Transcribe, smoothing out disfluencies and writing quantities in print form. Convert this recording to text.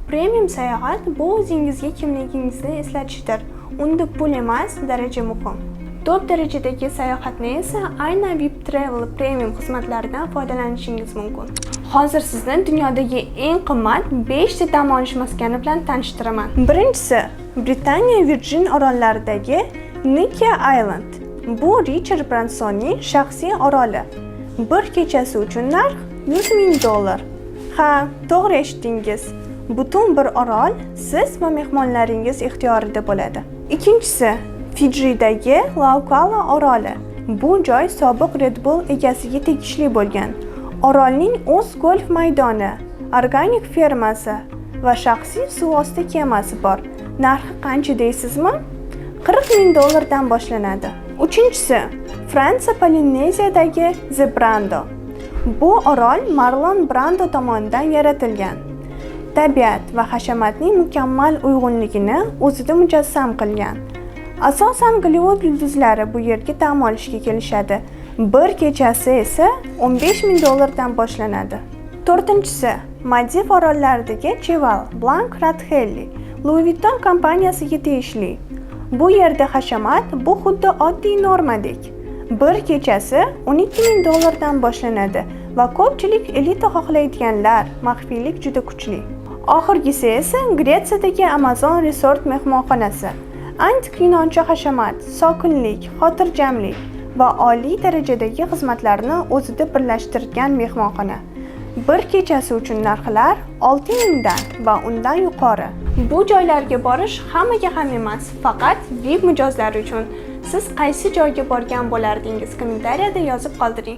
Premium sayohat bu o'zingizga kimligingizni eslatishdir. Unda pul emas, daraja muhim. Top darajadagi sayohatni esa aynan VIP Travel Premium xizmatlaridan foydalanishingiz mumkin. Hozir sizni dunyodagi eng qimmat 5 ta dam olish maskani bilan tanishtiraman. Birinchisi, Britaniya Virgin orollaridagi Necker Island. Bu Richard Bransonning shaxsiy oroli. Bir kechasi uchun narx $100,000. Ha, to'g'ri eshitdingiz. Butun bir orol siz va mehmonlaringiz ixtiyorida bo'ladi. Ikkinchisi, Fijidagi Laukala oroli. Bu joy sobiq Red Bull egasiga tegishli bo'lgan. Orolning o'z golf maydoni, organik fermasi va shaxsiy suvosti kemasi bor. Narxi qancha deysizmi? $40,000 dan boshlanadi. Uchinchisi, Fransiya Polineziyadagi The Brando. Bu orol Marlon Brando tomonidan yaratilgan. Tabiat va hashamatning mukammal uyg'unligini o'zida mujassam qilgan. Asosan Gollivud yulduzlari bu yerga dam olishga kelishadi. Bir kechasi esa $15,000 dan boshlanadi. To'rtinchisi, Maldiv orollaridagi Cheval Blanc Radhelli, Louis Vuitton kompaniyasiga tegishli. Bu yerda hashamat bu xuddi oddiy normadek. Bir kechasi $12,000 dan boshlanadi va ko'pchilik elita xohlaydiganlar, maxfiylik juda kuchli. Oxirgisi esa Gretsiyadagi Amazon Resort mehmonxonasi. Antik yunoncha hashamat, sokinlik, xotirjamlik va oliy darajadagi xizmatlarni o'zida birlashtirgan mehmonxona. Bir kechasi uchun narxlar 6,000 dan va undan yuqori. Bu joylarga borish hammaga ham emas, faqat VIP mijozlar uchun. Siz qaysi joyga borgan bo'lardingiz? Kommentariyada yozib qoldiring.